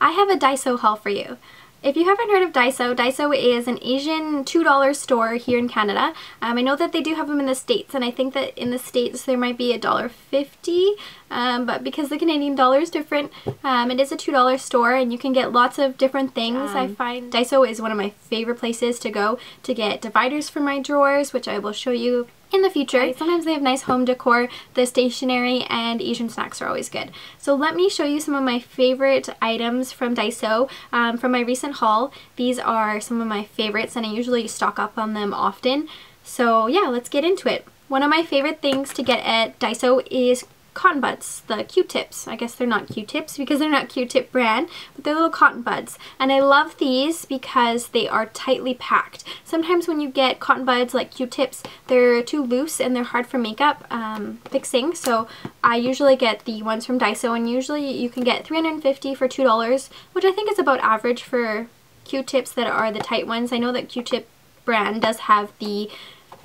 I have a Daiso haul for you. If you haven't heard of Daiso, Daiso is an Asian $2 store here in Canada. I know that they do have them in the States, and I think that in the States there might be $1.50, but because the Canadian dollar is different, it is a $2 store and you can get lots of different things. I find Daiso is one of my favorite places to go to get dividers for my drawers, which I will show you in the future. Sometimes they have nice home decor, the stationery, and Asian snacks are always good. So let me show you some of my favorite items from Daiso from my recent haul. These are some of my favorites and I usually stock up on them often. So yeah, let's get into it. One of my favorite things to get at Daiso is cotton buds, the Q-tips. I guess they're not Q-tips because they're not Q-tip brand, but they're little cotton buds. And I love these because they are tightly packed. Sometimes when you get cotton buds like Q-tips, they're too loose and they're hard for makeup fixing. So I usually get the ones from Daiso, and usually you can get 350 for $2, which I think is about average for Q-tips that are the tight ones. I know that Q-tip brand does have the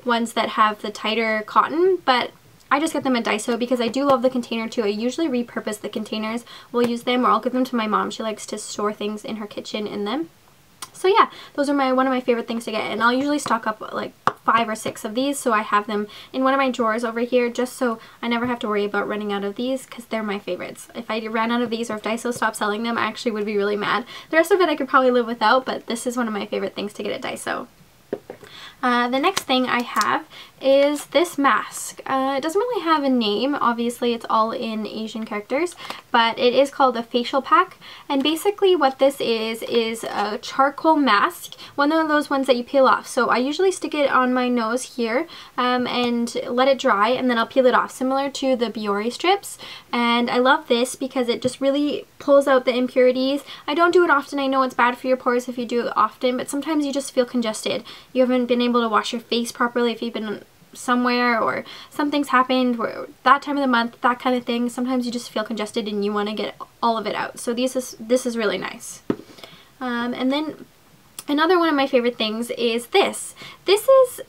ones that have the tighter cotton, but I just get them at Daiso because I do love the container too. I usually repurpose the containers. We'll use them or I'll give them to my mom. She likes to store things in her kitchen in them. So yeah, those are one of my favorite things to get, and I'll usually stock up like 5 or 6 of these, so I have them in one of my drawers over here just so I never have to worry about running out of these because they're my favorites. If I ran out of these or if Daiso stopped selling them, I actually would be really mad. The rest of it I could probably live without, but this is one of my favorite things to get at Daiso. The next thing I have is this mask. It doesn't really have a name, obviously it's all in Asian characters, but it is called a facial pack, and basically what this is a charcoal mask, one of those ones that you peel off. So I usually stick it on my nose here and let it dry, and then I'll peel it off, similar to the Biore strips. And I love this because it just really pulls out the impurities. I don't do it often. I know it's bad for your pores if you do it often, but sometimes you just feel congested. You haven't been able to wash your face properly if you've been somewhere or something's happened where that time of the month, that kind of thing. Sometimes you just feel congested and you want to get all of it out. So this is really nice. And then another one of my favorite things is this. This is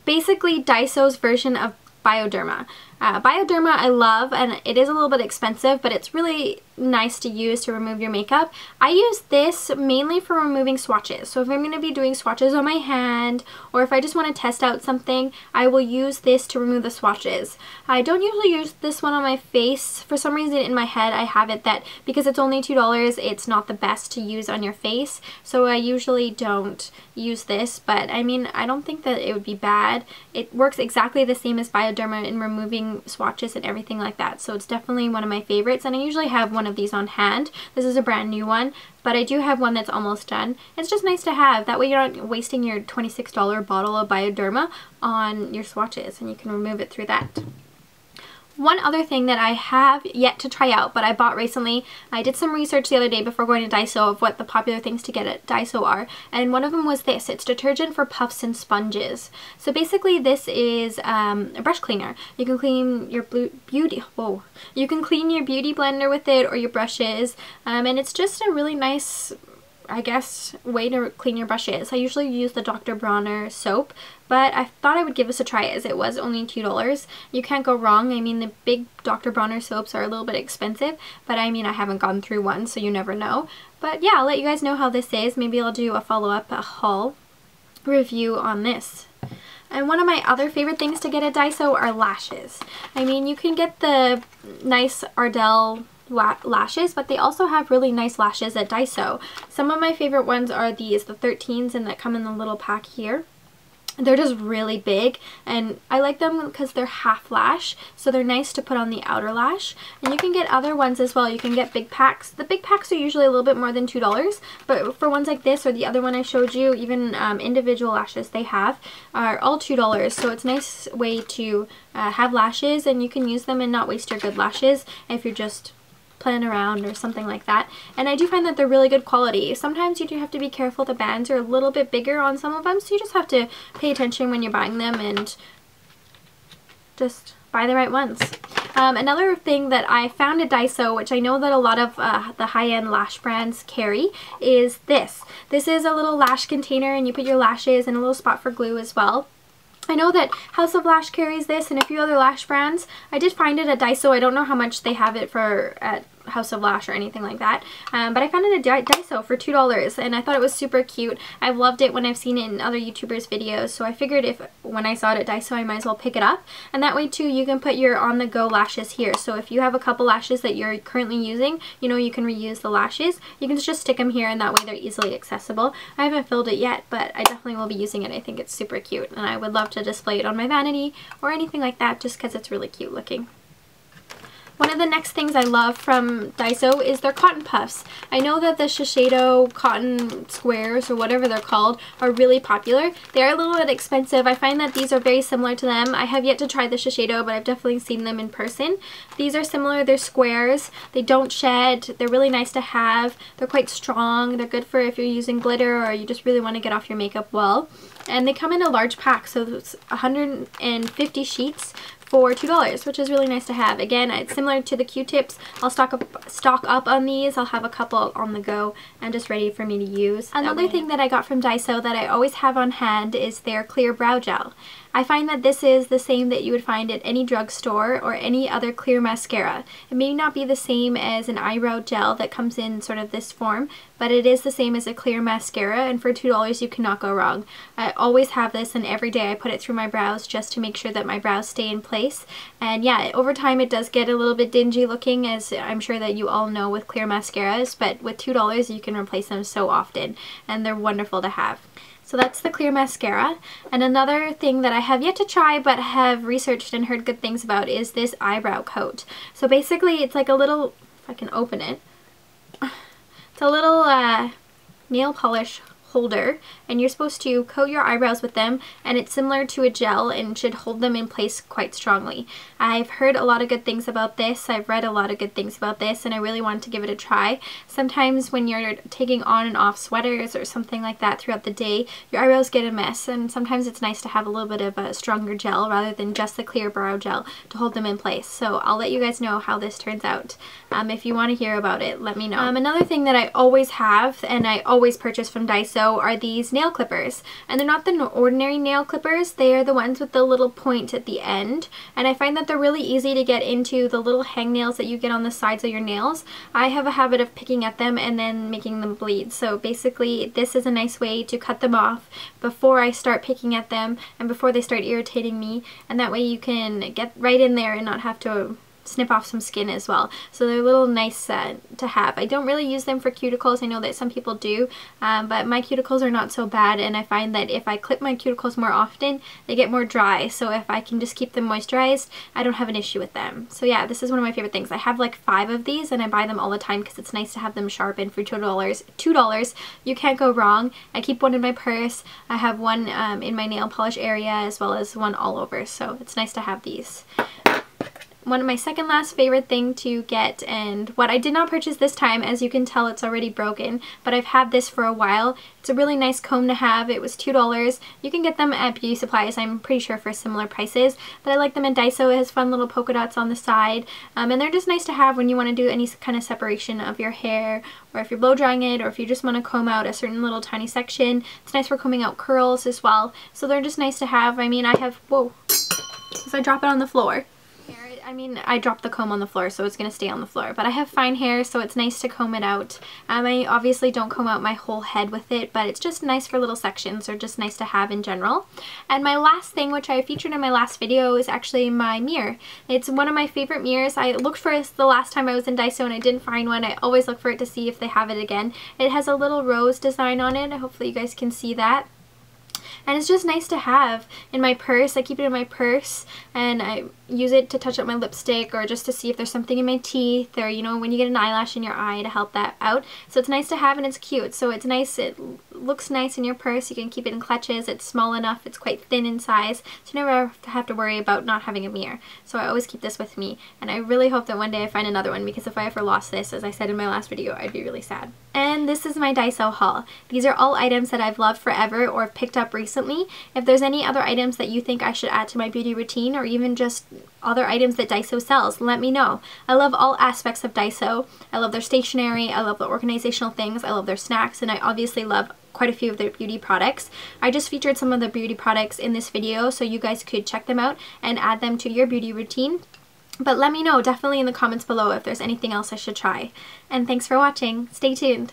basically Daiso's version of Bioderma. Bioderma I love, and it is a little bit expensive, but it's really nice to use to remove your makeup. I use this mainly for removing swatches. So if I'm going to be doing swatches on my hand, or if I just want to test out something, I will use this to remove the swatches. I don't usually use this one on my face. For some reason in my head I have it that because it's only $2, it's not the best to use on your face. So I usually don't use this, but I mean, I don't think that it would be bad. It works exactly the same as Bioderma in removing swatches and everything like that. So it's definitely one of my favorites, and I usually have one of these on hand. This is a brand new one, but I do have one that's almost done. It's just nice to have. That way you're not wasting your $26 bottle of Bioderma on your swatches, and you can remove it through that. One other thing that I have yet to try out, but I bought recently, I did some research the other day before going to Daiso of what the popular things to get at Daiso are, and one of them was this. It's detergent for puffs and sponges. So basically this is a brush cleaner. You can clean your you can clean your beauty blender with it or your brushes, and it's just a really nice, I guess, way to clean your brushes. I usually use the Dr. Bronner soap, but I thought I would give this a try as it was only $2. You can't go wrong. I mean, the big Dr. Bronner soaps are a little bit expensive, but I mean, I haven't gone through one, so you never know. But yeah, I'll let you guys know how this is. Maybe I'll do a follow-up haul review on this. And one of my other favorite things to get at Daiso are lashes. I mean, you can get the nice Ardell lashes, but they also have really nice lashes at Daiso. Some of my favorite ones are these, the 13s, and that come in the little pack here. They're just really big, and I like them because they're half lash, so they're nice to put on the outer lash. And you can get other ones as well. You can get big packs. The big packs are usually a little bit more than $2, but for ones like this or the other one I showed you, even individual lashes they have are all $2. So it's a nice way to have lashes, and you can use them and not waste your good lashes if you're just playing around or something like that. And I do find that they're really good quality. Sometimes you do have to be careful. The bands are a little bit bigger on some of them, so you just have to pay attention when you're buying them and just buy the right ones. Another thing that I found at Daiso, which I know that a lot of the high-end lash brands carry, is this. This is a little lash container, and you put your lashes and a little spot for glue as well. I know that House of Lash carries this and a few other lash brands. I did find it at Daiso. I don't know how much they have it for at House of Lash or anything like that. But I found it at Daiso for $2 and I thought it was super cute. I've loved it when I've seen it in other YouTubers' videos, so I figured when I saw it at Daiso I might as well pick it up. And that way too you can put your on-the-go lashes here. So if you have a couple lashes that you're currently using, you know, you can reuse the lashes. You can just stick them here and that way they're easily accessible. I haven't filled it yet, but I definitely will be using it. I think it's super cute and I would love to display it on my vanity or anything like that just because it's really cute looking. One of the next things I love from Daiso is their cotton puffs. I know that the Shiseido cotton squares or whatever they're called are really popular. They are a little bit expensive. I find that these are very similar to them. I have yet to try the Shiseido, but I've definitely seen them in person. These are similar. They're squares. They don't shed. They're really nice to have. They're quite strong. They're good for if you're using glitter or you just really want to get off your makeup well. And they come in a large pack, so it's 150 sheets for $2, which is really nice to have. Again, it's similar to the Q-tips. I'll stock up on these. I'll have a couple on the go and just ready for me to use. Another thing that I got from Daiso that I always have on hand is their clear brow gel. I find that this is the same that you would find at any drugstore or any other clear mascara. It may not be the same as an eyebrow gel that comes in sort of this form, but it is the same as a clear mascara, and for $2 you cannot go wrong. I always have this and every day I put it through my brows just to make sure that my brows stay in place. And yeah, over time it does get a little bit dingy looking, as I'm sure that you all know with clear mascaras, but with $2 you can replace them so often and they're wonderful to have. So that's the clear mascara. And another thing that I have yet to try but have researched and heard good things about is this eyebrow coat. So basically it's like a little, if I can open it, it's a little nail polish holder, and you're supposed to coat your eyebrows with them, and it's similar to a gel and should hold them in place quite strongly. I've heard a lot of good things about this. I've read a lot of good things about this and I really wanted to give it a try. Sometimes when you're taking on and off sweaters or something like that throughout the day, your eyebrows get a mess, and sometimes it's nice to have a little bit of a stronger gel rather than just the clear brow gel to hold them in place. So I'll let you guys know how this turns out. If you want to hear about it, let me know. Another thing that I always have and I always purchase from Daiso are these nail clippers, and they're not the ordinary nail clippers. They are the ones with the little point at the end, and I find that they're really easy to get into the little hangnails that you get on the sides of your nails. I have a habit of picking at them and then making them bleed, so basically this is a nice way to cut them off before I start picking at them and before they start irritating me, and that way you can get right in there and not have to snip off some skin as well. So they're a little nice to have. I don't really use them for cuticles. I know that some people do, but my cuticles are not so bad, and I find that if I clip my cuticles more often, they get more dry. So if I can just keep them moisturized, I don't have an issue with them. So yeah, this is one of my favorite things. I have like 5 of these and I buy them all the time because it's nice to have them sharpened for $2. You can't go wrong. I keep one in my purse. I have one in my nail polish area as well as one all over, so it's nice to have these. One of my second last favorite thing to get, and what I did not purchase this time, as you can tell it's already broken, but I've had this for a while. It's a really nice comb to have. It was $2. You can get them at beauty supplies, I'm pretty sure, for similar prices, but I like them at Daiso. It has fun little polka dots on the side, and they're just nice to have when you want to do any kind of separation of your hair, or if you're blow drying it, or if you just want to comb out a certain little tiny section. It's nice for combing out curls as well, so they're just nice to have. I mean, I have, whoa, so I drop it on the floor. I dropped the comb on the floor, so it's going to stay on the floor, but I have fine hair, so it's nice to comb it out. I obviously don't comb out my whole head with it, but it's just nice for little sections, or just nice to have in general. And my last thing, which I featured in my last video, is actually my mirror. It's one of my favorite mirrors. I looked for it the last time I was in Daiso and I didn't find one. I always look for it to see if they have it again. It has a little rose design on it. Hopefully you guys can see that. And it's just nice to have in my purse. I keep it in my purse and I use it to touch up my lipstick, or just to see if there's something in my teeth, or you know, when you get an eyelash in your eye, to help that out. So it's nice to have, and it's cute. So it's nice, it looks nice in your purse. You can keep it in clutches. It's small enough, it's quite thin in size, so you never have to worry about not having a mirror. So I always keep this with me, and I really hope that one day I find another one, because if I ever lost this, as I said in my last video, I'd be really sad. And this is my Daiso haul. These are all items that I've loved forever or have picked up recently. If there's any other items that you think I should add to my beauty routine, or even just other items that Daiso sells, let me know. I love all aspects of Daiso. I love their stationery, I love the organizational things, I love their snacks, and I obviously love quite a few of their beauty products. I just featured some of the beauty products in this video, so you guys could check them out and add them to your beauty routine. But let me know definitely in the comments below if there's anything else I should try. And thanks for watching. Stay tuned.